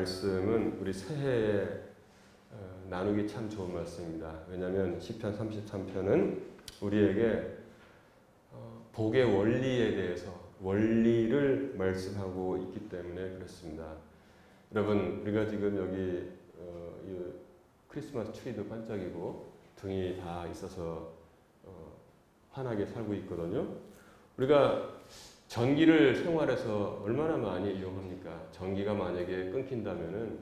말씀은 우리 새해에 나누기 참 좋은 말씀입니다. 왜냐하면 시편 33편은 우리에게 복의 원리에 대해서 원리를 말씀하고 있기 때문에 그렇습니다. 여러분, 우리가 지금 여기 크리스마스 트리도 반짝이고 등이 다 있어서 환하게 살고 있거든요. 우리가 전기를 생활에서 얼마나 많이 이용합니까? 전기가 만약에 끊긴다면은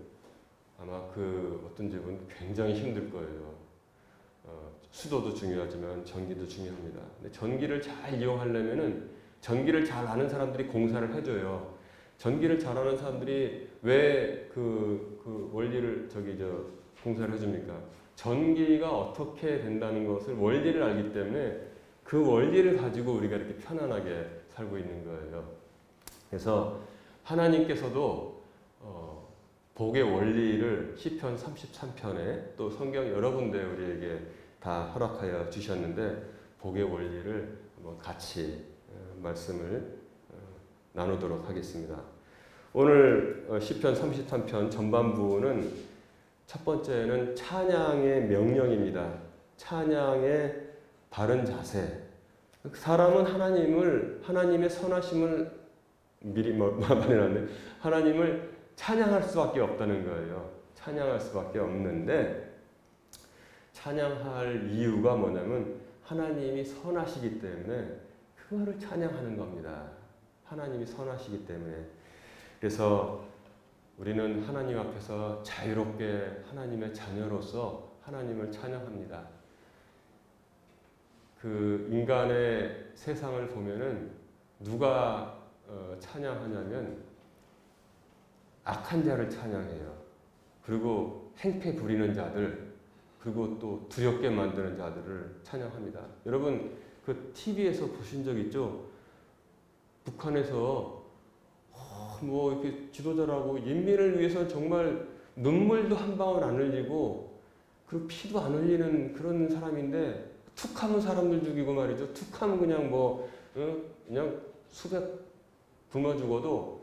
아마 그 어떤 집은 굉장히 힘들 거예요. 수도도 중요하지만 전기도 중요합니다. 근데 전기를 잘 이용하려면은 전기를 잘 아는 사람들이 공사를 해줘요. 전기를 잘 아는 사람들이 왜 그 원리를 공사를 해줍니까? 전기가 어떻게 된다는 것을 원리를 알기 때문에 그 원리를 가지고 우리가 이렇게 편안하게 살고 있는 거예요. 그래서 하나님께서도 복의 원리를 시편 33편에 또 성경 여러 군데 우리에게 다 허락하여 주셨는데 복의 원리를 한번 같이 말씀을 나누도록 하겠습니다. 오늘 시편 33편 전반부는 첫 번째는 찬양의 명령입니다. 찬양의 바른 자세. 사람은 하나님의 선하심을 미리 말해놨네. 하나님을 찬양할 수밖에 없다는 거예요. 찬양할 수밖에 없는데 찬양할 이유가 뭐냐면 하나님이 선하시기 때문에 그거를 찬양하는 겁니다. 하나님이 선하시기 때문에. 그래서 우리는 하나님 앞에서 자유롭게 하나님의 자녀로서 하나님을 찬양합니다. 그 인간의 세상을 보면은 누가 찬양하냐면 악한 자를 찬양해요. 그리고 행패 부리는 자들, 그리고 또 두렵게 만드는 자들을 찬양합니다. 여러분 그 TV에서 보신 적 있죠? 북한에서 이렇게 지도자라고 인민을 위해서 정말 눈물도 한 방울 안 흘리고 그리고 피도 안 흘리는 그런 사람인데 툭하면 사람들 죽이고 말이죠. 툭하면 그냥 그냥 수백 굶어 죽어도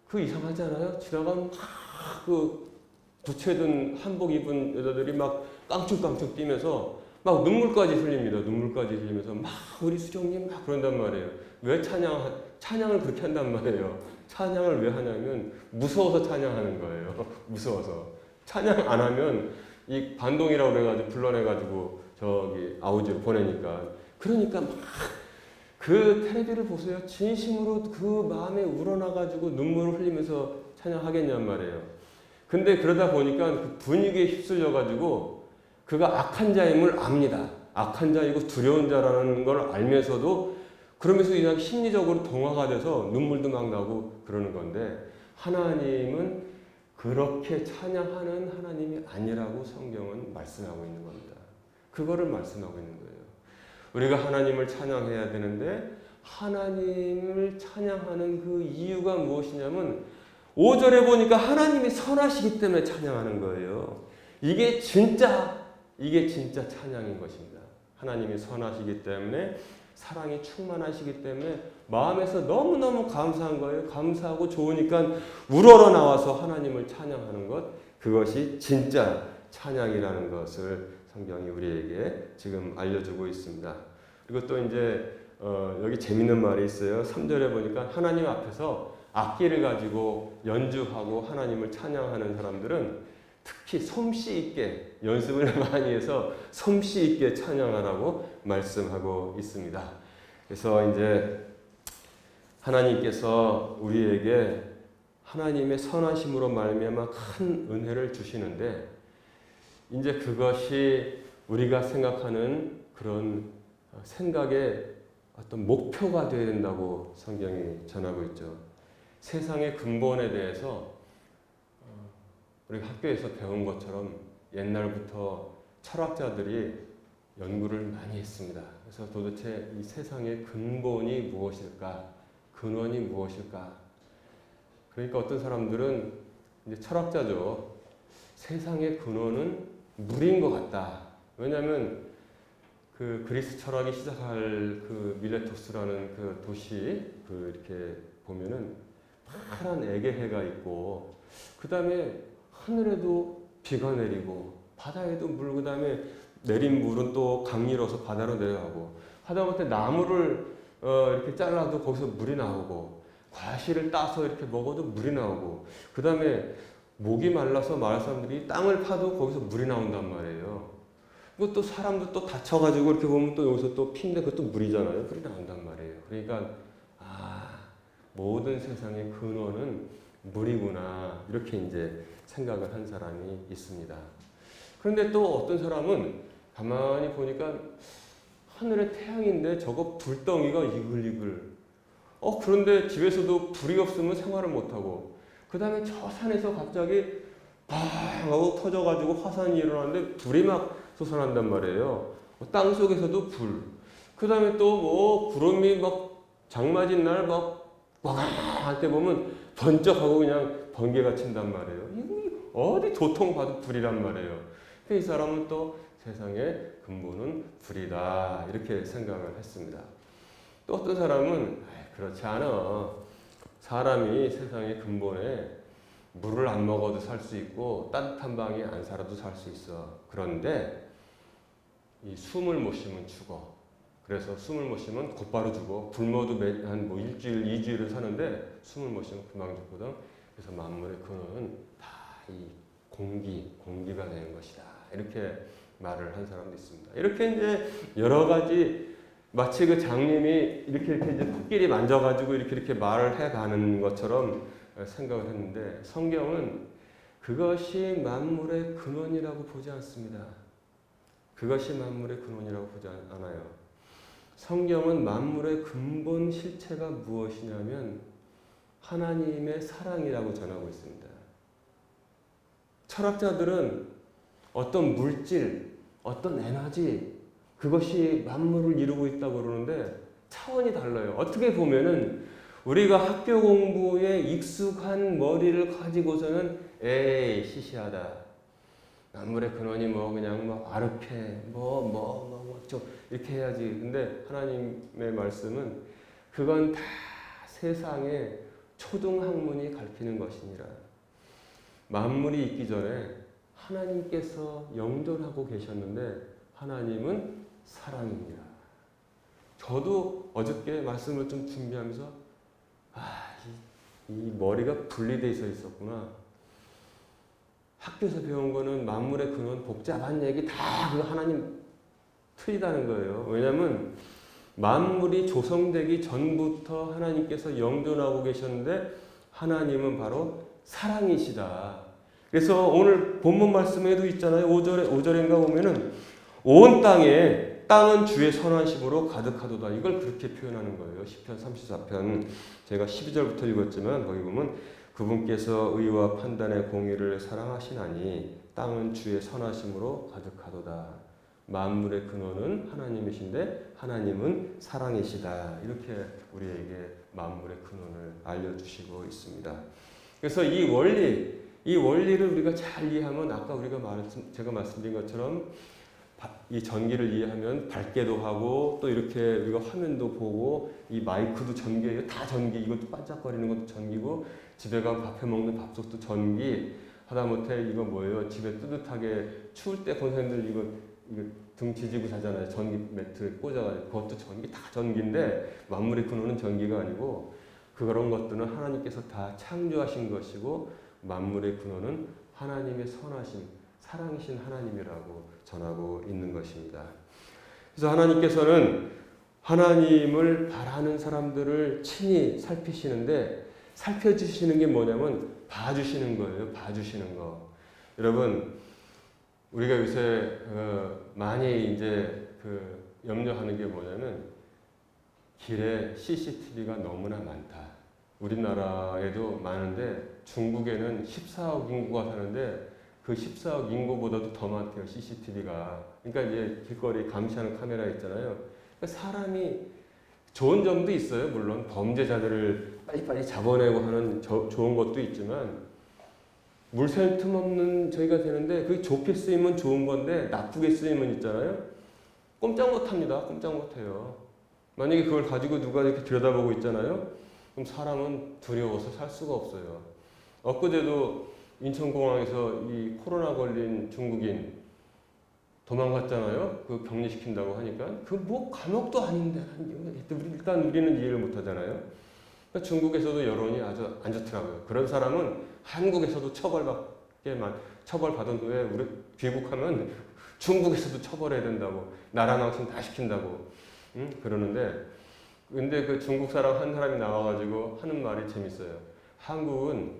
그 이상하지 않아요? 지나가면 그 부채든 한복 입은 여자들이 막 깡충깡충 뛰면서 막 눈물까지 흘립니다. 눈물까지 흘리면서 막 우리 수령님 막 그런단 말이에요. 왜 찬양을 그렇게 한단 말이에요. 찬양을 왜 하냐면 무서워서 찬양하는 거예요. 무서워서. 찬양 안 하면 이 반동이라고 그래가지고 불러내가지고 저기 아우지로 보내니까. 그러니까 막 그 텔레비를 보세요. 진심으로 그 마음에 우러나가지고 눈물을 흘리면서 찬양하겠냔 말이에요. 근데 그러다 보니까 그 분위기에 휩쓸려가지고 그가 악한 자임을 압니다. 악한 자이고 두려운 자라는 걸 알면서도 그러면서 그냥 심리적으로 동화가 돼서 눈물도 막 나고 그러는 건데 하나님은 그렇게 찬양하는 하나님이 아니라고 성경은 말씀하고 있는 겁니다. 그거를 말씀하고 있는 거예요. 우리가 하나님을 찬양해야 되는데 하나님을 찬양하는 그 이유가 무엇이냐면 5절에 보니까 하나님이 선하시기 때문에 찬양하는 거예요. 이게 진짜 찬양인 것입니다. 하나님이 선하시기 때문에 사랑이 충만하시기 때문에 마음에서 너무너무 감사한 거예요. 감사하고 좋으니까 우러러 나와서 하나님을 찬양하는 것, 그것이 진짜 찬양이라는 것을 성경이 우리에게 지금 알려주고 있습니다. 그리고 또 이제 여기 재밌는 말이 있어요. 3절에 보니까 하나님 앞에서 악기를 가지고 연주하고 하나님을 찬양하는 사람들은 특히 솜씨 있게 연습을 많이 해서 솜씨 있게 찬양하라고 말씀하고 있습니다. 그래서 이제 하나님께서 우리에게 하나님의 선하심으로 말미암아 큰 은혜를 주시는데 이제 그것이 우리가 생각하는 그런 생각의 어떤 목표가 되어야 된다고 성경이 전하고 있죠. 세상의 근본에 대해서 우리가 학교에서 배운 것처럼 옛날부터 철학자들이 연구를 많이 했습니다. 그래서 도대체 이 세상의 근본이 무엇일까? 근원이 무엇일까? 그러니까 어떤 사람들은 이제 철학자죠. 세상의 근원은 물인 것 같다. 왜냐하면 그 그리스 철학이 시작할 그 밀레토스라는 그 도시 이렇게 보면은 파란 에게해가 있고 그 다음에 하늘에도 비가 내리고 바다에도 물, 그 다음에 내린 물은 또 강이로서 바다로 내려가고, 하다못해 나무를 이렇게 잘라도 거기서 물이 나오고, 과실을 따서 이렇게 먹어도 물이 나오고, 그 다음에 목이 말라서 마을 사람들이 땅을 파도 거기서 물이 나온단 말이에요. 그리고 또 사람도 또 다쳐가지고 이렇게 보면 또 여기서 또 피인데 그것도 물이잖아요. 물이 나온단 말이에요. 그러니까 모든 세상의 근원은 물이구나, 이렇게 이제 생각을 한 사람이 있습니다. 그런데 또 어떤 사람은 가만히 보니까 하늘에 태양인데 저거 불덩이가 이글이글. 그런데 집에서도 불이 없으면 생활을 못하고, 그 다음에 저 산에서 갑자기 팡 하고 터져가지고 화산이 일어나는데 불이 막 솟아난단 말이에요. 땅 속에서도 불. 그 다음에 또 뭐 구름이 막 장마진 날 막 와가 할 때 보면 번쩍하고 그냥 번개가 친단 말이에요. 이거 어디 도통 봐도 불이란 말이에요. 이 사람은 또 세상의 근본은 불이다, 이렇게 생각을 했습니다. 또 어떤 사람은 그렇지 않아. 사람이 세상의 근본에 물을 안 먹어도 살 수 있고 따뜻한 방에 안 살아도 살 수 있어. 그런데 이 숨을 못 쉬면 죽어. 그래서 숨을 못 쉬면 곧바로 죽어. 굶어도 한 일주일, 2주일을 사는데 숨을 못 쉬면 금방 죽거든. 그래서 만물의 근원은 다 이 공기가 되는 것이다, 이렇게 말을 한 사람도 있습니다. 이렇게 이제 여러 가지, 마치 그 장님이 이렇게 이제 코끼리 만져가지고 이렇게 말을 해가는 것처럼 생각을 했는데, 성경은 그것이 만물의 근원이라고 보지 않습니다. 그것이 만물의 근원이라고 보지 않아요. 성경은 만물의 근본 실체가 무엇이냐면 하나님의 사랑이라고 전하고 있습니다. 철학자들은 어떤 물질, 어떤 에너지, 그것이 만물을 이루고 있다고 그러는데 차원이 달라요. 어떻게 보면은 우리가 학교 공부에 익숙한 머리를 가지고서는 에이 시시하다, 만물의 근원이 그냥 아르케 좀 이렇게 해야지. 근데 하나님의 말씀은 그건 다 세상의 초등학문이 가르치는 것이니라. 만물이 있기 전에 하나님께서 영존하고 계셨는데 하나님은 사랑입니다. 저도 어저께 말씀을 좀 준비하면서 이 머리가 분리돼 있었구나. 학교에서 배운 거는 만물의 근원, 복잡한 얘기 다 그거 하나님 틀리다는 거예요. 왜냐하면 만물이 조성되기 전부터 하나님께서 영존하고 계셨는데 하나님은 바로 사랑이시다. 그래서 오늘 본문 말씀에도 있잖아요. 5절인가 보면은 온 땅은 주의 선하심으로 가득하도다. 이걸 그렇게 표현하는 거예요. 시편 34편 제가 12절부터 읽었지만 거기 보면 그분께서 의와 판단의 공의를 사랑하시나니 땅은 주의 선하심으로 가득하도다. 만물의 근원은 하나님이신데 하나님은 사랑이시다. 이렇게 우리에게 만물의 근원을 알려주시고 있습니다. 그래서 이 원리를 우리가 잘 이해하면 아까 제가 말씀드린 것처럼 이 전기를 이해하면 밝게도 하고 또 이렇게 우리가 화면도 보고 이 마이크도 전기예요. 다 전기. 이것도 반짝거리는 것도 전기고 집에 가서 밥 해먹는 밥솥도 전기. 하다못해 이거 뭐예요? 집에 뜨뜻하게 추울 때 권사님들 이거 등 지지고 자잖아요. 전기 매트 꽂아가지고 그것도 전기, 다 전기인데 만물의 근원은 전기가 아니고 그런 것들은 하나님께서 다 창조하신 것이고 만물의 근원은 하나님의 선하심, 사랑이신 하나님이라고 전하고 있는 것입니다. 그래서 하나님께서는 하나님을 바라는 사람들을 친히 살피시는데 살펴주시는 게 뭐냐면 봐주시는 거예요. 봐주시는 거. 여러분, 우리가 요새 많이 이제 염려하는 게 뭐냐면 길에 CCTV가 너무나 많다. 우리나라에도 많은데 중국에는 14억 인구가 사는데 그 14억 인구보다도 더 많대요, CCTV가. 그러니까 이제 길거리 감시하는 카메라 있잖아요. 그러니까 사람이 좋은 점도 있어요. 물론 범죄자들을 빨리빨리 잡아내고 하는 좋은 것도 있지만 물샐 틈 없는 저희가 되는데 그게 좋게 쓰이면 좋은 건데 나쁘게 쓰이면 있잖아요. 꼼짝 못합니다. 꼼짝 못해요. 만약에 그걸 가지고 누가 이렇게 들여다보고 있잖아요. 그럼 사람은 두려워서 살 수가 없어요. 엊그제도 인천공항에서 이 코로나 걸린 중국인 도망갔잖아요. 그 격리시킨다고 하니까 그 뭐 감옥도 아닌데 일단 우리는 이해를 못하잖아요. 그러니까 중국에서도 여론이 아주 안 좋더라고요. 그런 사람은 한국에서도 처벌받은 후에 우리 귀국하면 중국에서도 처벌해야 된다고 나라 망신 다 시킨다고 그러는데 근데 그 중국 사람 한 사람이 나와가지고 하는 말이 재밌어요. 한국은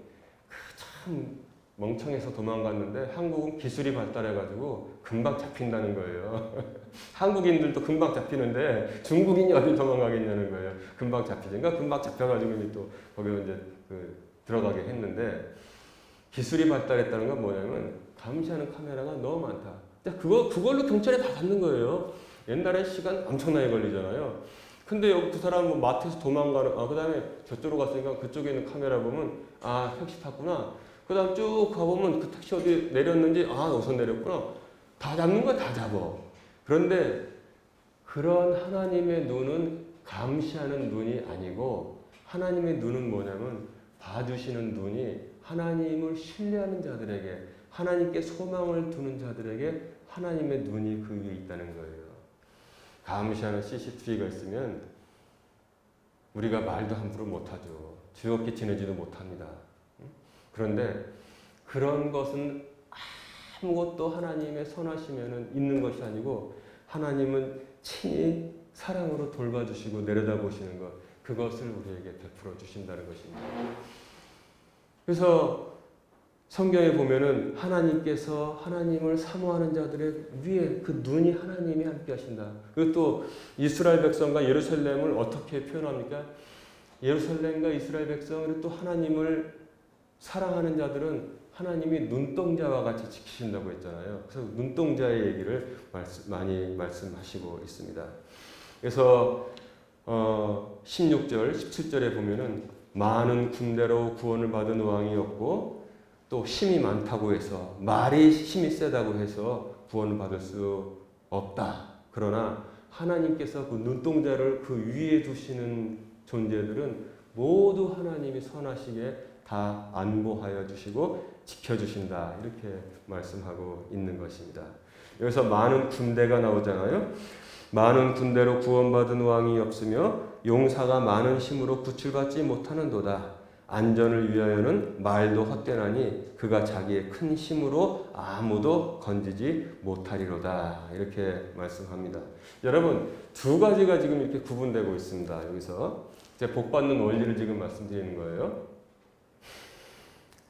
참 멍청해서 도망갔는데 한국은 기술이 발달해가지고 금방 잡힌다는 거예요. 한국인들도 금방 잡히는데 중국인이 어디 도망가겠냐는 거예요. 금방 잡히지. 그러니까 금방 잡혀가지고 또 거기로 이제 들어가게 했는데 기술이 발달했다는 건 뭐냐면 감시하는 카메라가 너무 많다. 그걸로 경찰에 다 잡는 거예요. 옛날에 시간 엄청나게 걸리잖아요. 근데 여기 두 사람 뭐 마트에서 도망가는, 그 다음에 저쪽으로 갔으니까 그쪽에 있는 카메라 보면, 택시 탔구나. 그 다음 쭉 가보면 그 택시 어디 내렸는지, 어디서 내렸구나. 다 잡는 거야, 다 잡어. 그런데 그런 하나님의 눈은 감시하는 눈이 아니고, 하나님의 눈은 뭐냐면, 봐주시는 눈이 하나님을 신뢰하는 자들에게, 하나님께 소망을 두는 자들에게 하나님의 눈이 그 위에 있다는 거예요. 감시하는 CCTV가 있으면 우리가 말도 함부로 못하죠. 즐겁게 지내지도 못합니다. 그런데 그런 것은 아무것도 하나님의 선하시면 있는 것이 아니고 하나님은 친히 사랑으로 돌봐주시고 내려다보시는 것, 그것을 우리에게 베풀어 주신다는 것입니다. 그래서 성경에 보면은 하나님께서 하나님을 사모하는 자들의 위에 그 눈이 하나님이 함께 하신다. 그리고 또 이스라엘 백성과 예루살렘을 어떻게 표현합니까? 예루살렘과 이스라엘 백성, 그리고 또 하나님을 사랑하는 자들은 하나님이 눈동자와 같이 지키신다고 했잖아요. 그래서 눈동자의 얘기를 많이 말씀하시고 있습니다. 그래서 16절, 17절에 보면은 많은 군대로 구원을 받은 왕이 없고 또 힘이 많다고 해서 말이 힘이 세다고 해서 구원을 받을 수 없다. 그러나 하나님께서 그 눈동자를 그 위에 두시는 존재들은 모두 하나님이 선하시게 다 안보하여 주시고 지켜주신다. 이렇게 말씀하고 있는 것입니다. 여기서 많은 군대가 나오잖아요. 많은 군대로 구원받은 왕이 없으며 용사가 많은 힘으로 구출받지 못하는도다. 안전을 위하여는 말도 헛되나니 그가 자기의 큰 힘으로 아무도 건지지 못하리로다. 이렇게 말씀합니다. 여러분, 두 가지가 지금 이렇게 구분되고 있습니다. 여기서 이제 복받는 원리를 지금 말씀드리는 거예요.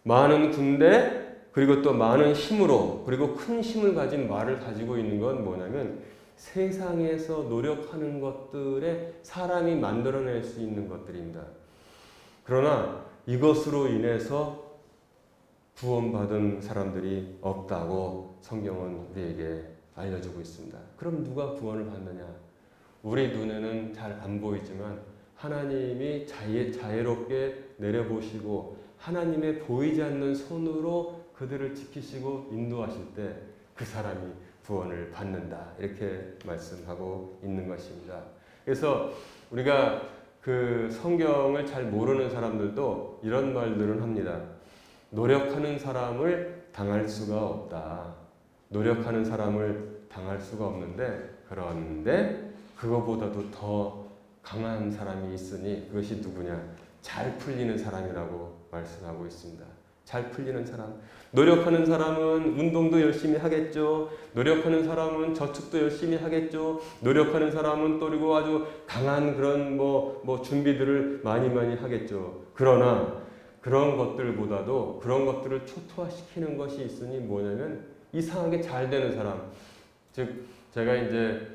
많은 군대, 그리고 또 많은 힘으로, 그리고 큰 힘을 가진 말을 가지고 있는 건 뭐냐면 세상에서 노력하는 것들에 사람이 만들어낼 수 있는 것들입니다. 그러나 이것으로 인해서 구원받은 사람들이 없다고 성경은 우리에게 알려주고 있습니다. 그럼 누가 구원을 받느냐? 우리 눈에는 잘 안 보이지만 하나님이 자애롭게 내려보시고 하나님의 보이지 않는 손으로 그들을 지키시고 인도하실 때 그 사람이 구원을 받는다. 이렇게 말씀하고 있는 것입니다. 그래서 우리가 그 성경을 잘 모르는 사람들도 이런 말들은 합니다. 노력하는 사람을 당할 수가 없다. 노력하는 사람을 당할 수가 없는데, 그런데 그거보다도 더 강한 사람이 있으니 그것이 누구냐? 잘 풀리는 사람이라고 말씀하고 있습니다. 잘 풀리는 사람. 노력하는 사람은 운동도 열심히 하겠죠. 노력하는 사람은 저축도 열심히 하겠죠. 노력하는 사람은 또 그리고 아주 강한 그런 준비들을 많이 하겠죠. 그러나 그런 것들보다도 그런 것들을 초토화시키는 것이 있으니 뭐냐면 이상하게 잘 되는 사람. 즉 제가 이제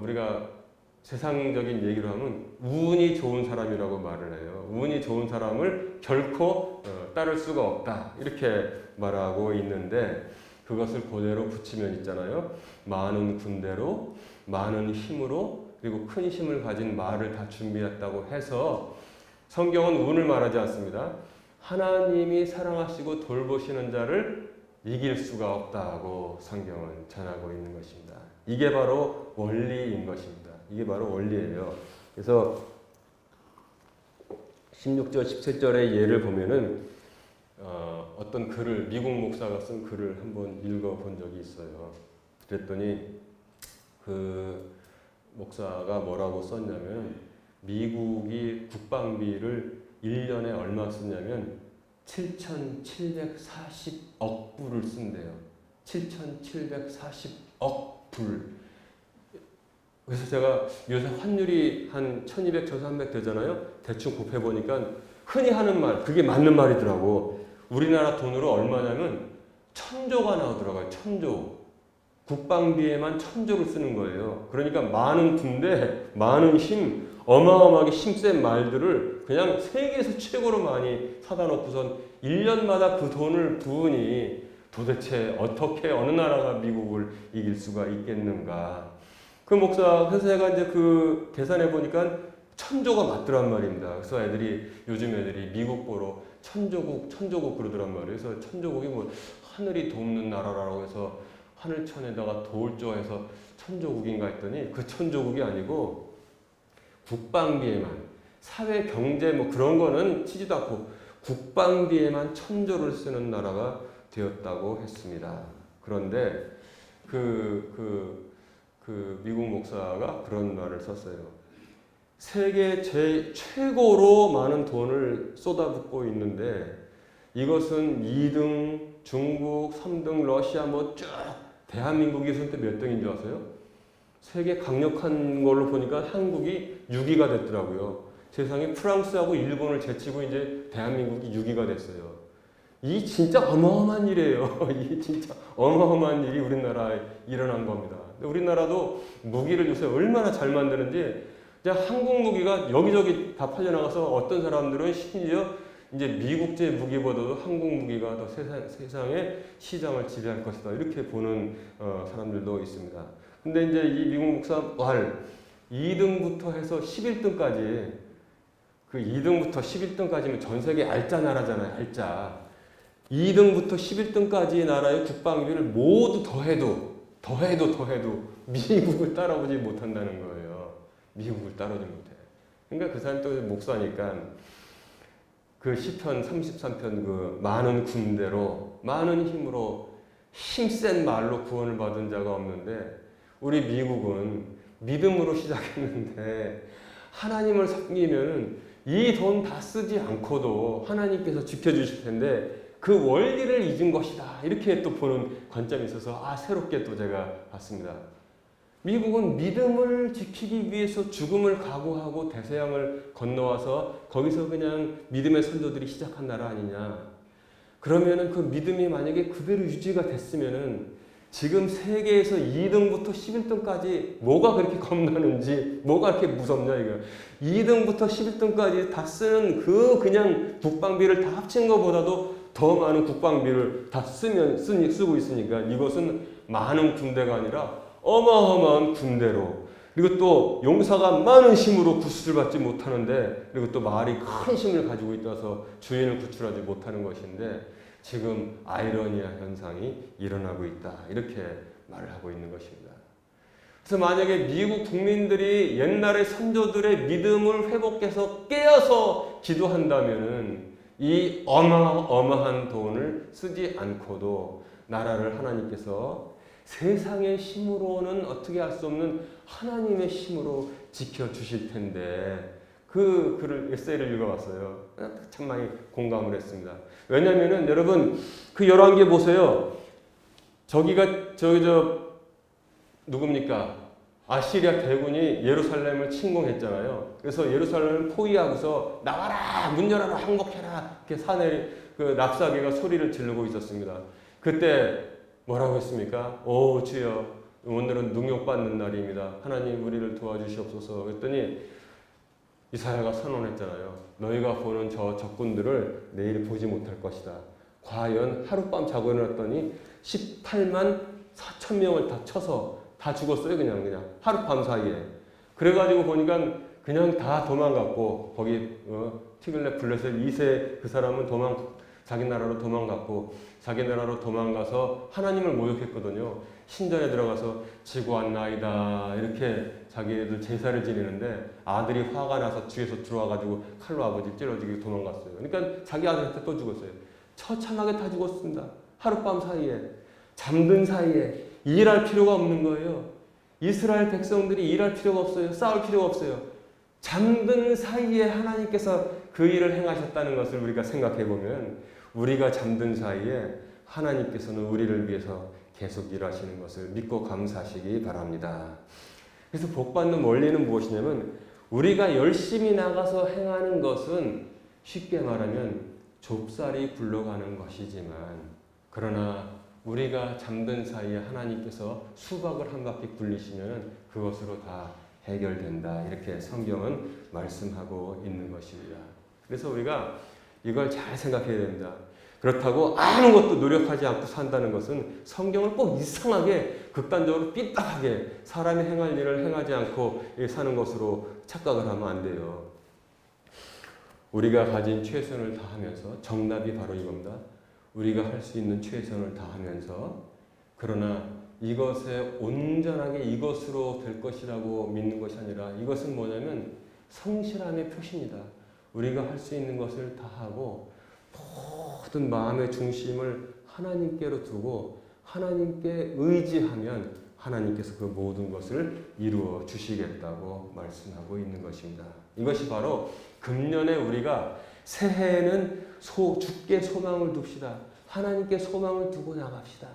우리가 세상적인 얘기로 하면 운이 좋은 사람이라고 말을 해요. 운이 좋은 사람을 결코 따를 수가 없다. 이렇게 말하고 있는데 그것을 그대로 붙이면 있잖아요. 많은 군대로, 많은 힘으로, 그리고 큰 힘을 가진 말을 다 준비했다고 해서 성경은 운을 말하지 않습니다. 하나님이 사랑하시고 돌보시는 자를 이길 수가 없다고 성경은 전하고 있는 것입니다. 이게 바로 원리인 것입니다. 이게 바로 원리예요. 그래서 16절, 17절의 예를 보면은 어떤 글을 미국 목사가 쓴 글을 한번 읽어본 적이 있어요. 그랬더니 그 목사가 뭐라고 썼냐면 미국이 국방비를 1년에 얼마 쓰냐면 7,740억 불을 쓴대요. 7,740억 불. 그래서 제가 요새 환율이 한 1,200, 1,300 되잖아요. 대충 곱해보니까 흔히 하는 말, 그게 맞는 말이더라고. 우리나라 돈으로 얼마냐면 1,000조가 나오더라고요. 1,000조. 국방비에만 1,000조를 쓰는 거예요. 그러니까 많은 군대, 많은 힘, 어마어마하게 힘센 말들을 그냥 세계에서 최고로 많이 사다 놓고선 1년마다 그 돈을 부으니 도대체 어떻게 어느 나라가 미국을 이길 수가 있겠는가. 그 목사 회사가 이제 그 계산해 보니까 1,000조가 맞더란 말입니다. 그래서 요즘 애들이 미국 보러 천조국 그러더란 말이에요. 그래서 천조국이 뭐 하늘이 돕는 나라라고 해서 하늘천에다가 도울 조해서 천조국인가 했더니 그 천조국이 아니고 국방비에만 사회 경제 뭐 그런 거는 치지도 않고 국방비에만 1,000조를 쓰는 나라가 되었다고 했습니다. 그런데 그 미국 목사가 그런 말을 썼어요. 세계 최고로 많은 돈을 쏟아붓고 있는데 이것은 2등 중국, 3등 러시아 뭐 쭉 대한민국이 그때 몇 등인 줄 아세요? 세계 강력한 걸로 보니까 한국이 6위가 됐더라고요. 세상에 프랑스하고 일본을 제치고 이제 대한민국이 6위가 됐어요. 이 진짜 어마어마한 일이에요. 이 진짜 어마어마한 일이 우리나라에 일어난 겁니다. 우리나라도 무기를 요새 얼마나 잘 만드는지 그냥 한국 무기가 여기저기 다 팔려나가서 어떤 사람들은 심지어 이제 미국제 무기보다도 한국 무기가 더 세상의 시장을 지배할 것이다. 이렇게 보는 사람들도 있습니다. 근데 이제 이 미국 목사 말 2등부터 해서 11등까지 그 2등부터 11등까지면 전 세계 알짜 나라잖아요. 알짜. 2등부터 11등까지의 나라의 국방비를 모두 더해도 미국을 따라오지 못한다는 거예요. 미국을 따라오지 못해. 그러니까 그 사람이 또 목사니까 그 시편 33편 그 많은 군대로 많은 힘으로 힘센 말로 구원을 받은 자가 없는데 우리 미국은 믿음으로 시작했는데 하나님을 섬기면 이 돈 다 쓰지 않고도 하나님께서 지켜주실 텐데 그 원리를 잊은 것이다. 이렇게 또 보는 관점이 있어서 새롭게 또 제가 봤습니다. 미국은 믿음을 지키기 위해서 죽음을 각오하고 대서양을 건너와서 거기서 그냥 믿음의 선조들이 시작한 나라 아니냐. 그러면은 그 믿음이 만약에 그대로 유지가 됐으면은 지금 세계에서 2등부터 11등까지 뭐가 그렇게 겁나는지, 뭐가 그렇게 무섭냐, 이거. 2등부터 11등까지 다 쓰는 그냥 국방비를 다 합친 것보다도 더 많은 국방비를 다 쓰고 있으니까 이것은 많은 군대가 아니라 어마어마한 군대로, 그리고 또 용사가 많은 힘으로 구슬을 받지 못하는데, 그리고 또 말이 큰 힘을 가지고 있어서 주인을 구출하지 못하는 것인데 지금 아이러니아 현상이 일어나고 있다. 이렇게 말을 하고 있는 것입니다. 그래서 만약에 미국 국민들이 옛날의 선조들의 믿음을 회복해서 깨어서 기도한다면은 이 어마어마한 돈을 쓰지 않고도 나라를 하나님께서 세상의 힘으로는 어떻게 할 수 없는 하나님의 힘으로 지켜주실 텐데, 그 글을 에세이를 읽어봤어요. 참 많이 공감을 했습니다. 왜냐면은 여러분 그 열왕기 보세요. 누굽니까? 아시리아 대군이 예루살렘을 침공했잖아요. 그래서 예루살렘을 포위하고서 나와라, 문 열어라, 항복해라, 이렇게 그 납사개가 소리를 지르고 있었습니다. 그때 뭐라고 했습니까? 오 주여, 오늘은 능욕받는 날입니다. 하나님 우리를 도와주시옵소서. 그랬더니 이사야가 선언했잖아요. 너희가 보는 저 적군들을 내일 보지 못할 것이다. 과연 하룻밤 자고 일어났더니 18만 4천 명을 다 쳐서 다 죽었어요. 그냥 하룻밤 사이에. 그래가지고 보니까 그냥 다 도망갔고, 거기 티글렛 블레셋 2세 그 사람은 자기 나라로 도망갔고, 자기 나라로 도망가서 하나님을 모욕했거든요. 신전에 들어가서 지구왔나이다 이렇게 자기들 제사를 지내는데 아들이 화가 나서 뒤에서 들어와가지고 칼로 아버지 찔러주고 도망갔어요. 그러니까 자기 아들한테 또 죽었어요. 처참하게 다 죽었습니다. 하룻밤 사이에, 잠든 사이에 일할 필요가 없는 거예요. 이스라엘 백성들이 일할 필요가 없어요. 싸울 필요가 없어요. 잠든 사이에 하나님께서 그 일을 행하셨다는 것을 우리가 생각해 보면 우리가 잠든 사이에 하나님께서는 우리를 위해서 계속 일하시는 것을 믿고 감사하시기 바랍니다. 그래서 복받는 원리는 무엇이냐면 우리가 열심히 나가서 행하는 것은 쉽게 말하면 좁쌀이 굴러가는 것이지만 그러나 우리가 잠든 사이에 하나님께서 수박을 한 바퀴 굴리시면 그것으로 다 해결된다. 이렇게 성경은 말씀하고 있는 것입니다. 그래서 우리가 이걸 잘 생각해야 됩니다. 그렇다고 아무것도 노력하지 않고 산다는 것은 성경을 꼭 이상하게 극단적으로 삐딱하게 사람이 행할 일을 행하지 않고 사는 것으로 착각을 하면 안 돼요. 우리가 가진 최선을 다하면서 정답이 바로 이겁니다. 우리가 할 수 있는 최선을 다하면서 그러나 이것에 온전하게 이것으로 될 것이라고 믿는 것이 아니라 이것은 뭐냐면 성실함의 표시입니다. 우리가 할 수 있는 것을 다하고 모든 마음의 중심을 하나님께로 두고 하나님께 의지하면 하나님께서 그 모든 것을 이루어 주시겠다고 말씀하고 있는 것입니다. 이것이 바로 금년에 우리가 새해에는 주께 소망을 둡시다. 하나님께 소망을 두고 나갑시다.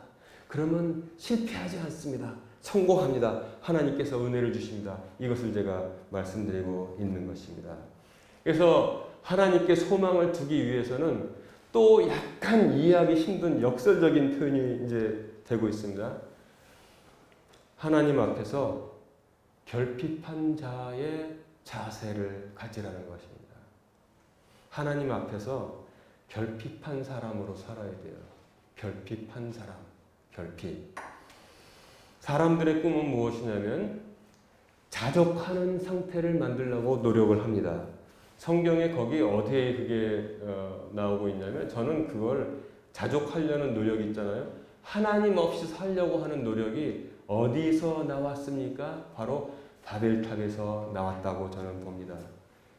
그러면 실패하지 않습니다. 성공합니다. 하나님께서 은혜를 주십니다. 이것을 제가 말씀드리고 있는 것입니다. 그래서 하나님께 소망을 두기 위해서는 또 약간 이해하기 힘든 역설적인 표현이 이제 되고 있습니다. 하나님 앞에서 결핍한 자의 자세를 가지라는 것입니다. 하나님 앞에서 결핍한 사람으로 살아야 돼요. 결핍한 사람, 결핍. 사람들의 꿈은 무엇이냐면 자족하는 상태를 만들려고 노력을 합니다. 성경에 거기 어디에 그게 나오고 있냐면 저는 그걸 자족하려는 노력이 있잖아요. 하나님 없이 살려고 하는 노력이 어디서 나왔습니까? 바로 바벨탑에서 나왔다고 저는 봅니다.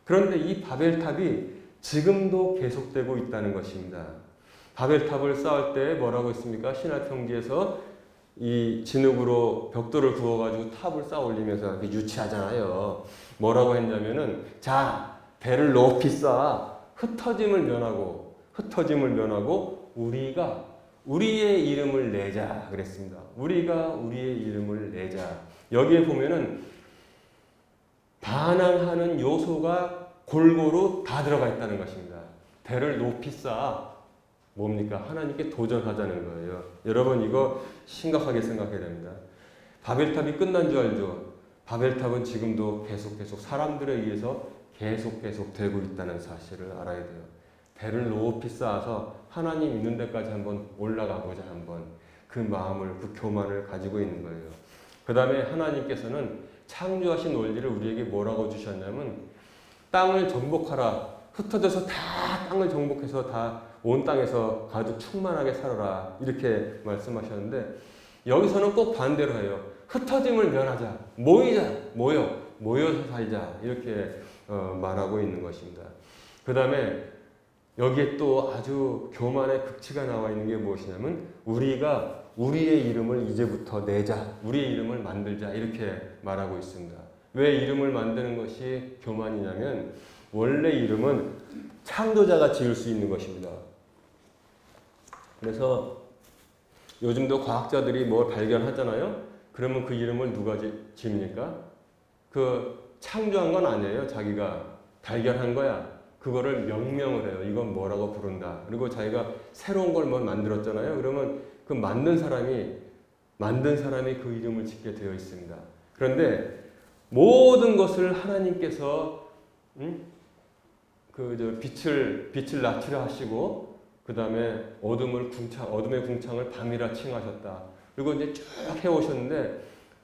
그런데 이 바벨탑이 지금도 계속되고 있다는 것입니다. 바벨탑을 쌓을 때 뭐라고 했습니까? 신화평지에서 이 진흙으로 벽돌을 그어가지고 탑을 쌓아 올리면서 유치하잖아요. 뭐라고 했냐면은 자, 배를 높이 쌓아 흩어짐을 면하고 우리가 우리의 이름을 내자 그랬습니다. 우리가 우리의 이름을 내자. 여기에 보면은 반항하는 요소가 골고루 다 들어가 있다는 것입니다. 배를 높이 쌓아 뭡니까? 하나님께 도전하자는 거예요. 여러분 이거 심각하게 생각해야 됩니다. 바벨탑이 끝난 줄 알죠? 바벨탑은 지금도 계속 사람들에 의해서 계속 되고 있다는 사실을 알아야 돼요. 배를 높이 쌓아서 하나님 있는 데까지 한번 올라가보자 한번 그 마음을 그 교만을 가지고 있는 거예요. 그 다음에 하나님께서는 창조하신 원리를 우리에게 뭐라고 주셨냐면 땅을 정복하라. 흩어져서 다 땅을 정복해서 다 온 땅에서 가득 충만하게 살아라. 이렇게 말씀하셨는데 여기서는 꼭 반대로 해요. 흩어짐을 면하자. 모여서 살자. 이렇게 말하고 있는 것입니다. 그 다음에 여기에 또 아주 교만의 극치가 나와 있는 게 무엇이냐면 우리가 우리의 이름을 이제부터 내자. 우리의 이름을 만들자. 이렇게 말하고 있습니다. 왜 이름을 만드는 것이 교만이냐면 원래 이름은 창조자가 지을 수 있는 것입니다. 그래서 요즘도 과학자들이 뭘 발견하잖아요. 그러면 그 이름을 누가 지입니까? 그 창조한 건 아니에요. 자기가 발견한 거야. 그거를 명명을 해요. 이건 뭐라고 부른다. 그리고 자기가 새로운 걸 뭘 만들었잖아요. 그러면 그 만든 사람이 그 이름을 짓게 되어 있습니다. 그런데 모든 것을 하나님께서 빛을 낮추려 하시고 그 다음에 어둠의 궁창을 밤이라 칭하셨다. 그리고 이제 쭉 해오셨는데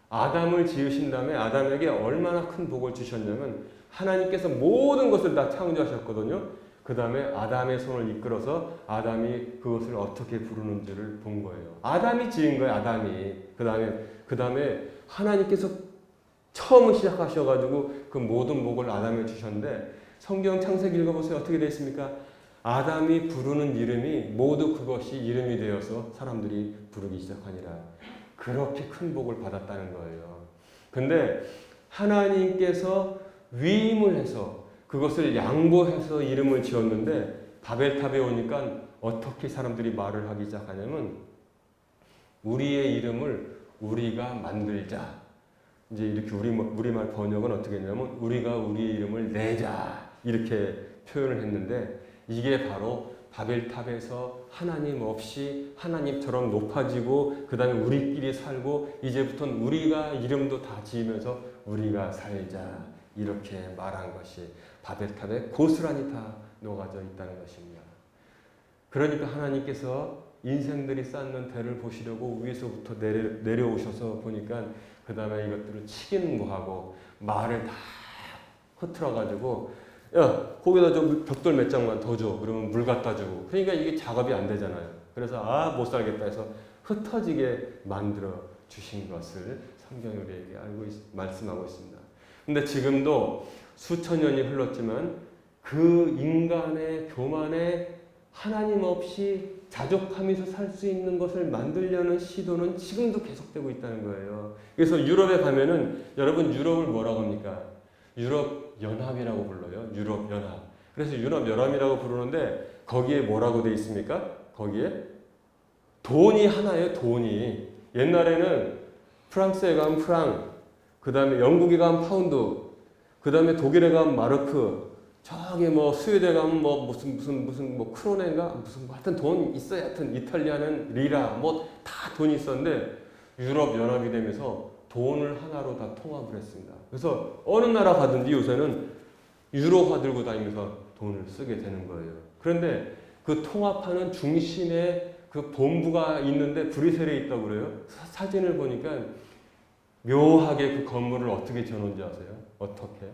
아담을 지으신 다음에 아담에게 얼마나 큰 복을 주셨냐면 하나님께서 모든 것을 다 창조하셨거든요. 그 다음에 아담의 손을 이끌어서 아담이 그것을 어떻게 부르는지를 본 거예요. 아담이 지은 거예요. 아담이. 그 다음에 하나님께서 처음 시작하셔가지고 그 모든 복을 아담에 주셨는데 성경 창세기 읽어보세요. 어떻게 되어 있습니까? 아담이 부르는 이름이 모두 그것이 이름이 되어서 사람들이 부르기 시작하니라. 그렇게 큰 복을 받았다는 거예요. 근데 하나님께서 위임을 해서 그것을 양보해서 이름을 지었는데 바벨탑에 오니까 어떻게 사람들이 말을 하기 시작하냐면 우리의 이름을 우리가 만들자. 이제 이렇게 우리말 번역은 어떻게 했냐면 우리가 우리의 이름을 내자. 이렇게 표현을 했는데 이게 바로 바벨탑에서 하나님 없이 하나님처럼 높아지고 그 다음에 우리끼리 살고 이제부터는 우리가 이름도 다 지으면서 우리가 살자 이렇게 말한 것이 바벨탑에 고스란히 다 녹아져 있다는 것입니다. 그러니까 하나님께서 인생들이 쌓는 대를 보시려고 위에서부터 내려오셔서 보니까 그 다음에 이것들을 치기는 거하고 말을 다 흐트러가지고 야 거기다 좀 벽돌 몇 장만 더 줘. 그러면 물 갖다 주고. 그러니까 이게 작업이 안 되잖아요. 그래서 못 살겠다 해서 흩어지게 만들어 주신 것을 성경이 우리에게 말씀하고 있습니다. 근데 지금도 수천 년이 흘렀지만 그 인간의 교만에 하나님 없이 자족하면서 살 수 있는 것을 만들려는 시도는 지금도 계속되고 있다는 거예요. 그래서 유럽에 가면은 여러분 유럽을 뭐라고 합니까? 유럽 연합이라고 불러요. 유럽 연합. 그래서 유럽 연합이라고 부르는데 거기에 뭐라고 돼 있습니까? 거기에 돈이 하나예요. 돈이. 옛날에는 프랑스에 가면 프랑, 그 다음에 영국에 가면 파운드, 그 다음에 독일에 가면 마르크, 저기 뭐 스웨덴에 가면 뭐 무슨 뭐 크로네인가 무슨 뭐 하여튼 돈 있어요. 하여튼 이탈리아는 리라 뭐 다 돈이 있었는데 유럽 연합이 되면서 돈을 하나로 다 통합을 했습니다. 그래서 어느 나라 가든지 요새는 유로화 들고 다니면서 돈을 쓰게 되는 거예요. 그런데 그 통합하는 중심에 그 본부가 있는데 브뤼셀에 있다고 그래요. 사진을 보니까 묘하게 그 건물을 어떻게 지어놓은지 아세요? 어떻게?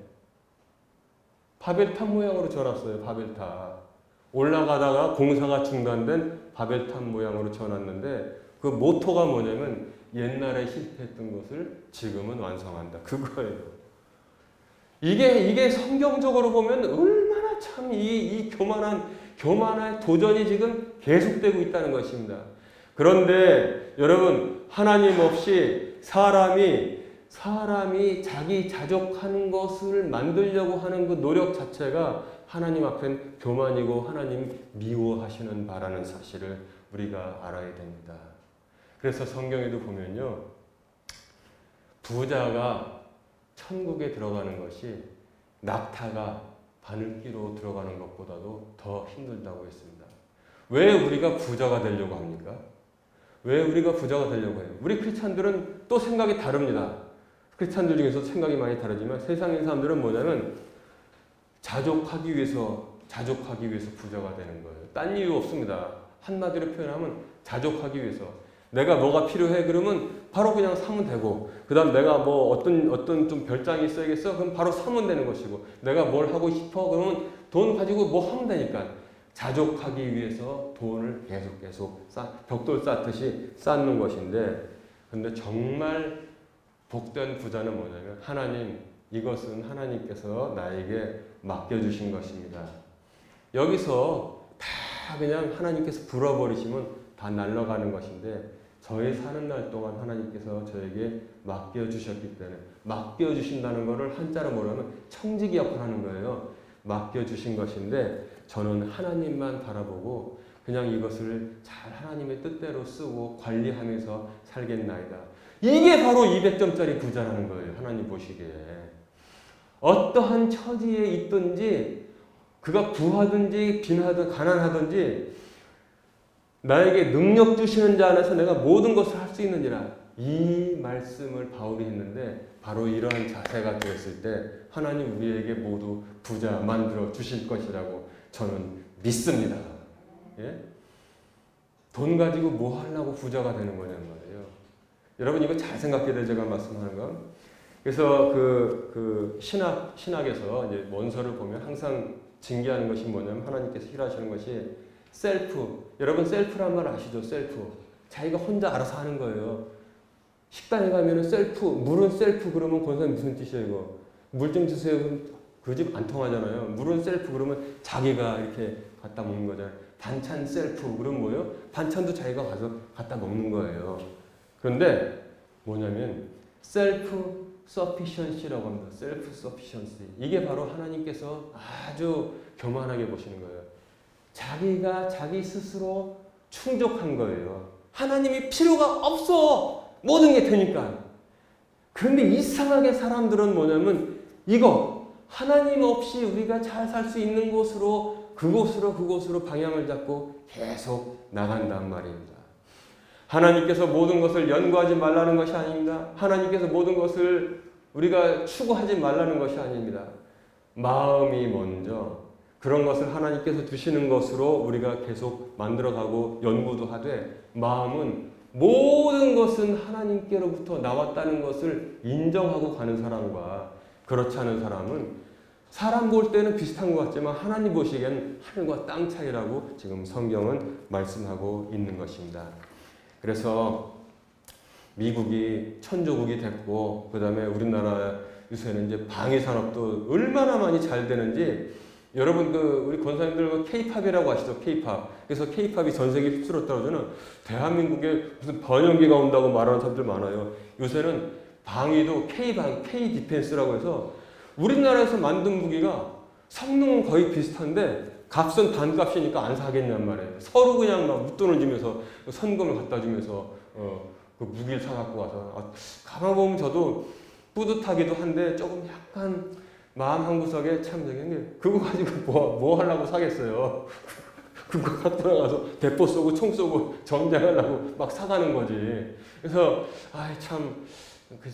바벨탑 모양으로 지어놨어요. 바벨탑. 올라가다가 공사가 중단된 바벨탑 모양으로 지어놨는데 그 모토가 뭐냐면 옛날에 실패했던 것을 지금은 완성한다. 그거예요. 이게 성경적으로 보면 얼마나 참 이 교만한 도전이 지금 계속되고 있다는 것입니다. 그런데 여러분 하나님 없이 사람이 자기 자족하는 것을 만들려고 하는 그 노력 자체가 하나님 앞엔 교만이고 하나님 미워하시는 바라는 사실을 우리가 알아야 됩니다. 그래서 성경에도 보면요. 부자가 천국에 들어가는 것이 낙타가 바늘기로 들어가는 것보다도 더 힘들다고 했습니다. 왜 우리가 부자가 되려고 합니까? 왜 우리가 부자가 되려고 해요? 우리 크리스찬들은 또 생각이 다릅니다. 크리스찬들 중에서 생각이 많이 다르지만 세상의 사람들은 뭐냐면 자족하기 위해서 부자가 되는 거예요. 딴 이유 없습니다. 한마디로 표현하면 자족하기 위해서. 내가 뭐가 필요해 그러면 바로 그냥 사면 되고 그 다음 내가 뭐 어떤 좀 별장이 있어야겠어 그럼 바로 사면 되는 것이고 내가 뭘 하고 싶어 그러면 돈 가지고 뭐 하면 되니까 자족하기 위해서 돈을 계속 벽돌 쌓듯이 쌓는 것인데 근데 정말 복된 부자는 뭐냐면 하나님 이것은 하나님께서 나에게 맡겨주신 것입니다. 여기서 다 그냥 하나님께서 불어버리시면 다 날아가는 것인데 저희 사는 날 동안 하나님께서 저에게 맡겨주셨기 때문에 맡겨주신다는 것을 한자로 뭐라면 청지기 역할을 하는 거예요. 맡겨주신 것인데 저는 하나님만 바라보고 그냥 이것을 잘 하나님의 뜻대로 쓰고 관리하면서 살겠나이다. 이게 바로 200점짜리 부자라는 거예요. 하나님 보시기에. 어떠한 처지에 있든지 그가 부하든지 빈하든 가난하든지 나에게 능력 주시는 자 안에서 내가 모든 것을 할 수 있느니라. 이 말씀을 바울이 했는데 바로 이러한 자세가 되었을 때 하나님 우리에게 모두 부자 만들어 주실 것이라고 저는 믿습니다. 예? 돈 가지고 뭐 하려고 부자가 되는 거냐는 말이에요. 여러분 이거 잘 생각해야 돼요. 제가 말씀하는 건. 그래서 그 신학에서 이제 원서를 보면 항상 징계하는 것이 뭐냐면 하나님께서 싫어하시는 것이 셀프. 여러분 셀프란 말 아시죠? 셀프. 자기가 혼자 알아서 하는 거예요. 식당에 가면은 셀프, 물은 셀프 그러면 권사님 무슨 뜻이에요 이거? 물 좀 주세요. 그럼 그 집 안 통하잖아요. 물은 셀프 그러면 자기가 이렇게 갖다 먹는 거잖아요. 반찬 셀프 그러면 뭐예요? 반찬도 자기가 가서 갖다 먹는 거예요. 그런데 뭐냐면 셀프 서피션시라고 합니다. 셀프 서피션시. 이게 바로 하나님께서 아주 교만하게 보시는 거예요. 자기가 자기 스스로 충족한 거예요. 하나님이 필요가 없어. 모든 게 되니까. 그런데 이상하게 사람들은 뭐냐면 이거 하나님 없이 우리가 잘 살 수 있는 곳으로 그곳으로 방향을 잡고 계속 나간단 말입니다. 하나님께서 모든 것을 연구하지 말라는 것이 아닙니다. 하나님께서 모든 것을 우리가 추구하지 말라는 것이 아닙니다. 마음이 먼저 그런 것을 하나님께서 주시는 것으로 우리가 계속 만들어가고 연구도 하되 마음은 모든 것은 하나님께로부터 나왔다는 것을 인정하고 가는 사람과 그렇지 않은 사람은 사람 볼 때는 비슷한 것 같지만 하나님 보시기엔 하늘과 땅 차이라고 지금 성경은 말씀하고 있는 것입니다. 그래서 미국이 천조국이 됐고 그 다음에 우리나라 요새는 이제 방위 산업도 얼마나 많이 잘 되는지 여러분 우리 권사님들 K-팝이라고 아시죠? K-팝. 그래서 K-팝이 전 세계에 휩쓸었다고 저는 대한민국에 무슨 번영기가 온다고 말하는 사람들 많아요. 요새는 방위도 K-디펜스라고 해서 우리나라에서 만든 무기가 성능은 거의 비슷한데 값은 반값이니까 안 사겠냔 말이에요. 서로 그냥 막 웃돈을 주면서 선금을 갖다 주면서 그 무기를 사갖고 와서 가만 보면 저도 뿌듯하기도 한데 조금 약간 마음 한구석에 참 되게 그거 가지고 뭐 하려고 사겠어요. 그거 갖고 나가서 대포 쏘고 총 쏘고 전쟁하려고 막 사가는 거지. 그래서 참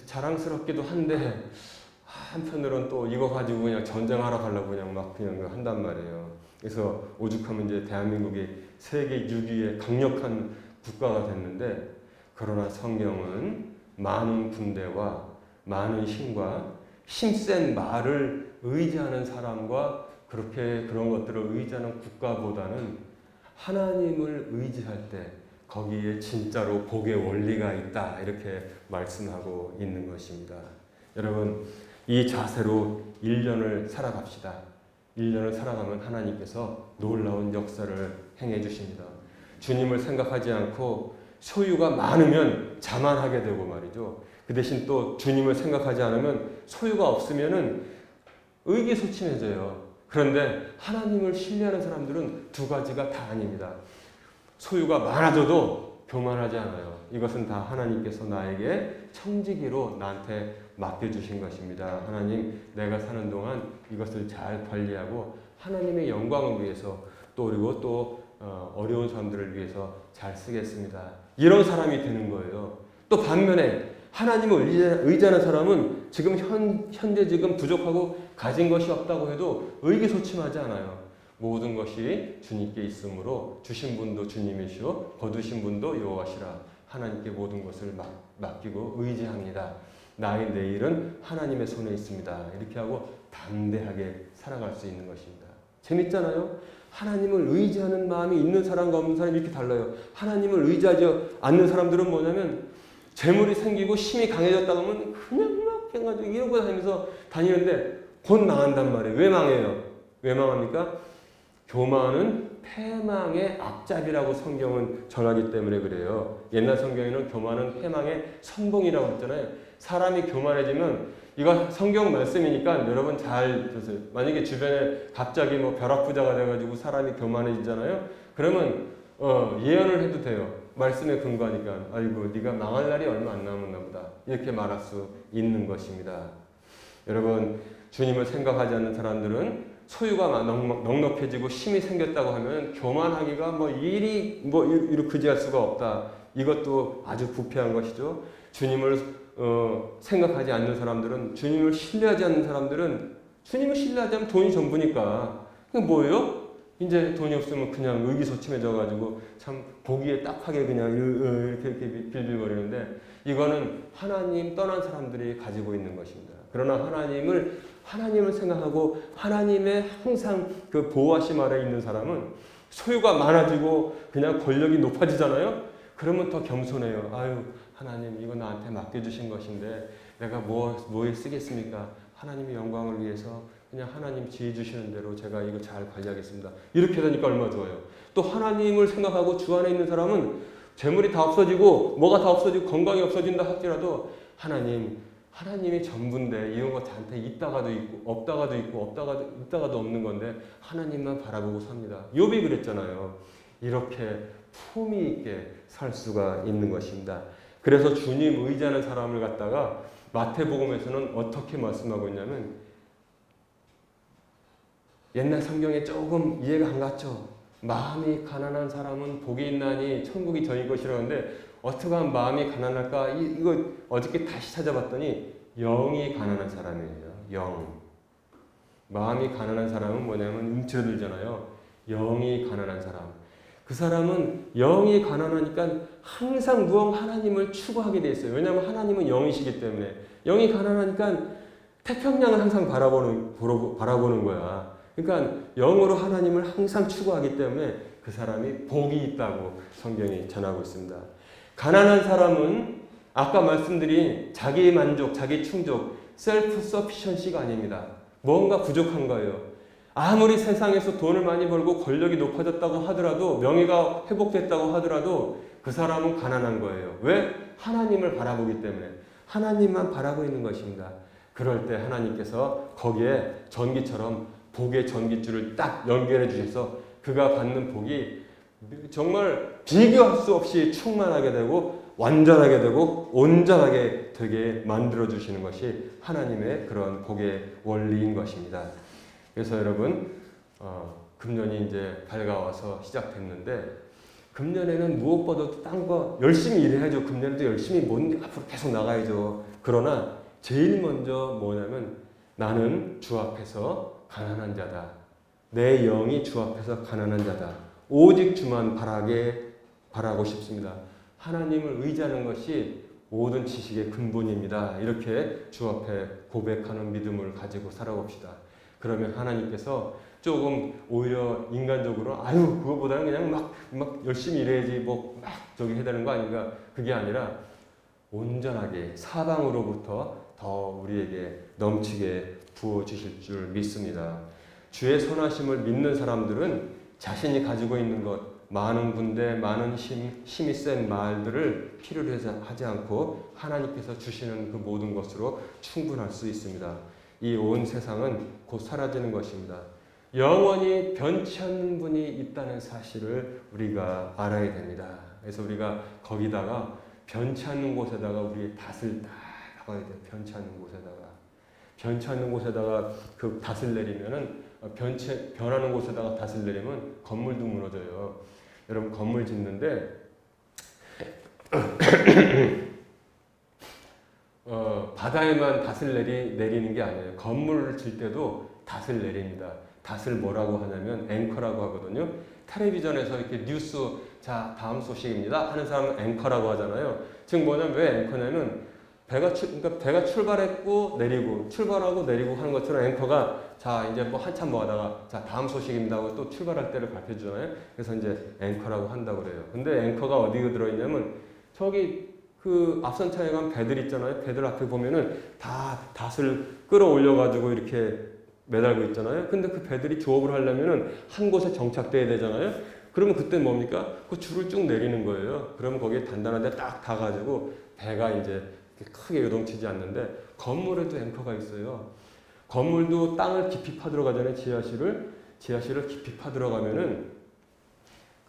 자랑스럽기도 한데 한편으로는 또 이거 가지고 그냥 전쟁하러 가려고 그냥 막 그냥 한단 말이에요. 그래서 오죽하면 이제 대한민국이 세계 6위의 강력한 국가가 됐는데 그러나 성경은 많은 군대와 많은 힘과 힘센 말을 의지하는 사람과 그렇게 그런 것들을 의지하는 국가보다는 하나님을 의지할 때 거기에 진짜로 복의 원리가 있다 이렇게 말씀하고 있는 것입니다. 여러분 이 자세로 1년을 살아갑시다. 1년을 살아가면 하나님께서 놀라운 역사를 행해 주십니다. 주님을 생각하지 않고 소유가 많으면 자만하게 되고 말이죠. 그 대신 또 주님을 생각하지 않으면 소유가 없으면은 의기소침해져요. 그런데 하나님을 신뢰하는 사람들은 두 가지가 다 아닙니다. 소유가 많아져도 교만하지 않아요. 이것은 다 하나님께서 나에게 청지기로 나한테 맡겨주신 것입니다. 하나님, 내가 사는 동안 이것을 잘 관리하고 하나님의 영광을 위해서 그리고 또 어려운 사람들을 위해서 잘 쓰겠습니다. 이런 사람이 되는 거예요. 또 반면에 하나님을 의지하는 사람은 지금 현재 지금 부족하고 가진 것이 없다고 해도 의기소침하지 않아요. 모든 것이 주님께 있으므로 주신 분도 주님이시오 거두신 분도 여호와시라. 하나님께 모든 것을 맡기고 의지합니다. 나의 내일은 하나님의 손에 있습니다. 이렇게 하고 담대하게 살아갈 수 있는 것입니다. 재밌잖아요? 하나님을 의지하는 마음이 있는 사람과 없는 사람이 이렇게 달라요. 하나님을 의지하지 않는 사람들은 뭐냐면 재물이 생기고 힘이 강해졌다 하면 그냥 막 해가지고 이러고 다니면서 다니는데 곧 망한단 말이에요. 왜 망해요? 왜 망합니까? 교만은 패망의 앞잡이라고 성경은 전하기 때문에 그래요. 옛날 성경에는 교만은 패망의 선봉이라고 했잖아요. 사람이 교만해지면 이거 성경 말씀이니까 여러분 잘 보세요. 만약에 주변에 갑자기 벼락부자가 돼가지고 사람이 교만해지잖아요. 그러면 예언을 해도 돼요. 말씀에 근거하니까 아이고 네가 망할 날이 얼마 안 남았나 보다 이렇게 말할 수 있는 것입니다. 여러분 주님을 생각하지 않는 사람들은 소유가 넉넉해지고 힘이 생겼다고 하면 교만하기가 일이 그지할 수가 없다. 이것도 아주 부패한 것이죠. 주님을 생각하지 않는 사람들은 주님을 신뢰하지 않는 사람들은 주님을 신뢰하지 않으면 돈이 전부니까 그게 뭐예요? 이제 돈이 없으면 그냥 의기소침해져가지고 참 보기에 딱하게 그냥 이렇게 빌빌거리는데 이거는 하나님 떠난 사람들이 가지고 있는 것입니다. 그러나 하나님을 생각하고 하나님의 항상 그 보호하심 아래 있는 사람은 소유가 많아지고 그냥 권력이 높아지잖아요. 그러면 더 겸손해요. 아유 하나님 이거 나한테 맡겨주신 것인데 내가 뭐에 쓰겠습니까? 하나님의 영광을 위해서 그냥 하나님 지혜 주시는 대로 제가 이거 잘 관리하겠습니다. 이렇게 되니까 얼마나 좋아요. 또 하나님을 생각하고 주 안에 있는 사람은 재물이 다 없어지고 뭐가 다 없어지고 건강이 없어진다 할지라도 하나님이 전부인데 이런 거 저한테 있다가도 있고 없다가도 있고 있다가도 없는 건데 하나님만 바라보고 삽니다. 욥이 그랬잖아요. 이렇게 품위 있게 살 수가 있는 것입니다. 그래서 주님 의지하는 사람을 갖다가 마태복음에서는 어떻게 말씀하고 있냐면 옛날 성경에 조금 이해가 안 갔죠. 마음이 가난한 사람은 복이 있나니 천국이 저희 것이라는데 어떻게 하면 마음이 가난할까? 이거 어저께 다시 찾아봤더니 영이 가난한 사람이에요. 영. 마음이 가난한 사람은 뭐냐면 움츠러들잖아요. 영이 가난한 사람. 그 사람은 영이 가난하니까 항상 무언가 하나님을 추구하게 돼 있어요. 왜냐하면 하나님은 영이시기 때문에. 영이 가난하니까 태평양을 항상 바라보는 거야. 그러니까 영으로 하나님을 항상 추구하기 때문에 그 사람이 복이 있다고 성경이 전하고 있습니다. 가난한 사람은 아까 말씀드린 자기 만족, 자기 충족, 셀프 서피션시가 아닙니다. 뭔가 부족한 거예요. 아무리 세상에서 돈을 많이 벌고 권력이 높아졌다고 하더라도 명예가 회복됐다고 하더라도 그 사람은 가난한 거예요. 왜? 하나님을 바라보기 때문에. 하나님만 바라고 있는 것입니다. 그럴 때 하나님께서 거기에 전기처럼 복의 전깃줄을 딱 연결해 주셔서 그가 받는 복이 정말 비교할 수 없이 충만하게 되고 완전하게 되고 온전하게 되게 만들어 주시는 것이 하나님의 그런 복의 원리인 것입니다. 그래서 여러분 금년이 이제 밝아와서 시작됐는데 금년에는 무엇보다도 딴 거 열심히 일해야죠. 금년에도 열심히 앞으로 계속 나가야죠. 그러나 제일 먼저 뭐냐면 나는 주 앞에서 가난한 자다. 내 영이 주 앞에서 가난한 자다. 오직 주만 바라고 싶습니다. 하나님을 의지하는 것이 모든 지식의 근본입니다. 이렇게 주 앞에 고백하는 믿음을 가지고 살아봅시다. 그러면 하나님께서 조금 오히려 인간적으로 그거보다는 그냥 막 열심히 일해야지 막 저기 해야 되는 거 아닌가. 그게 아니라 온전하게 사방으로부터 더 우리에게 넘치게 부어주실 줄 믿습니다. 주의 선하심을 믿는 사람들은 자신이 가지고 있는 것, 많은 군대, 많은 힘이 센 말들을 필요로 하지 않고 하나님께서 주시는 그 모든 것으로 충분할 수 있습니다. 이 온 세상은 곧 사라지는 것입니다. 영원히 변치 않는 분이 있다는 사실을 우리가 알아야 됩니다. 그래서 우리가 거기다가 변치 않는 곳에다가 우리의 닷을 딱 박아야 돼요. 변치 않는 곳에다가 그 닷을 내리면은 변하는 곳에다가 닷을 내리면 건물도 무너져요. 여러분 건물 짓는데 바다에만 닷을 내리는 게 아니에요. 건물을 질 때도 닷을 내립니다. 닷을 뭐라고 하냐면 앵커라고 하거든요. 텔레비전에서 이렇게 뉴스 자 다음 소식입니다 하는 사람은 앵커라고 하잖아요. 즉 뭐냐면 왜 앵커냐면 배가 출발했고 내리고 출발하고 내리고 하는 것처럼 앵커가 자 이제 뭐 한참 뭐 하다가 자 다음 소식입니다 하고 또 출발할 때를 밝혀 주잖아요. 그래서 이제 앵커라고 한다고 그래요. 근데 앵커가 어디에 들어 있냐면 저기 그 앞선 차에 가면 배들 있잖아요. 배들 앞에 보면은 다 닷을 끌어올려 가지고 이렇게 매달고 있잖아요. 근데 그 배들이 조업을 하려면은 한 곳에 정착돼야 되잖아요. 그러면 그때 뭡니까? 그 줄을 쭉 내리는 거예요. 그러면 거기에 단단한 데 딱 닿아가지고 배가 이제 크게 요동치지 않는데 건물에도 앵커가 있어요. 건물도 땅을 깊이 파들어가잖아요. 지하실을 깊이 파들어가면은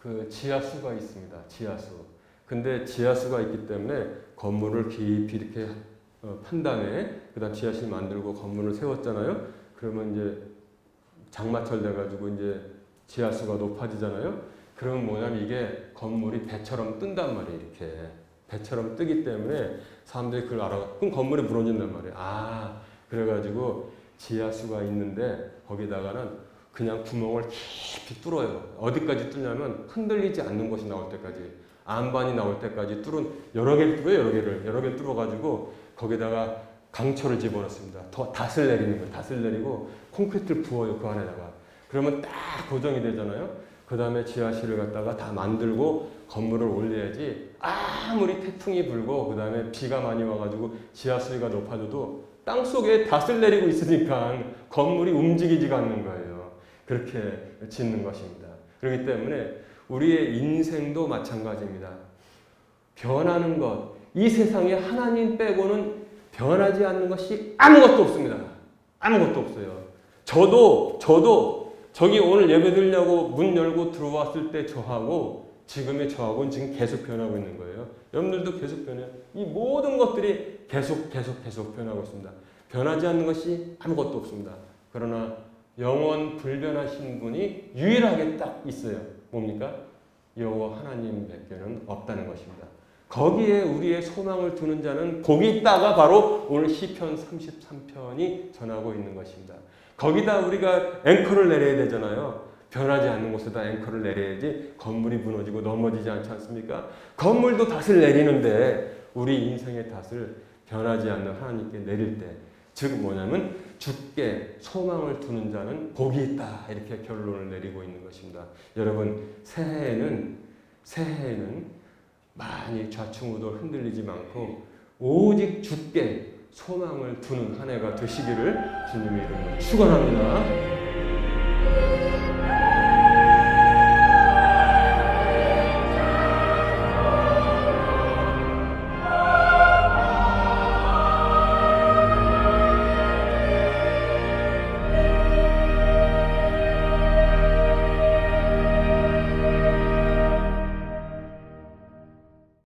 그 지하수가 있습니다. 지하수. 근데 지하수가 있기 때문에 건물을 깊이 이렇게 판 다음에 그다음 지하실 만들고 건물을 세웠잖아요. 그러면 이제 장마철 돼가지고 이제 지하수가 높아지잖아요. 그러면 뭐냐면 이게 건물이 배처럼 뜬단 말이에요. 이렇게 배처럼 뜨기 때문에 사람들이 그걸 알아. 그럼 건물이 무너진단 말이에요. 그래가지고 지하수가 있는데 거기다가는 그냥 구멍을 깊이 뚫어요. 어디까지 뚫냐면 흔들리지 않는 것이 나올 때까지, 안반이 나올 때까지 여러 개를 뚫어요. 여러 개를 뚫어가지고 거기다가 강철을 집어넣습니다. 더 닷을 내리는 거예요. 닷을 내리고 콘크리트를 부어요. 그 안에다가. 그러면 딱 고정이 되잖아요. 그 다음에 지하실을 갖다가 다 만들고 건물을 올려야지 아무리 태풍이 불고 그 다음에 비가 많이 와가지고 지하수위가 높아져도 땅 속에 닷을 내리고 있으니까 건물이 움직이지가 않는 거예요. 그렇게 짓는 것입니다. 그렇기 때문에 우리의 인생도 마찬가지입니다. 변하는 것, 이 세상에 하나님 빼고는 변하지 않는 것이 아무것도 없습니다. 아무것도 없어요. 저도 저기 오늘 예배 드리려고 문 열고 들어왔을 때 저하고 지금의 저하고는 지금 계속 변하고 있는 거예요. 여러분들도 계속 변해요. 이 모든 것들이 계속 변하고 있습니다. 변하지 않는 것이 아무것도 없습니다. 그러나 영원 불변하신 분이 유일하게 딱 있어요. 뭡니까? 여호와 하나님밖에는 없다는 것입니다. 거기에 우리의 소망을 두는 자는 복이 있다가 바로 오늘 시편 33편이 전하고 있는 것입니다. 거기다 우리가 앵커를 내려야 되잖아요. 변하지 않는 곳에다 앵커를 내려야지 건물이 무너지고 넘어지지 않지 않습니까? 건물도 닷을 내리는데 우리 인생의 닷을 변하지 않는 하나님께 내릴 때, 즉 뭐냐면 주께 소망을 두는 자는 복이 있다, 이렇게 결론을 내리고 있는 것입니다. 여러분, 새해에는 많이 좌충우돌 흔들리지 않고 오직 주께 소망을 두는 한 해가 되시기를 주님의 이름으로 축원합니다.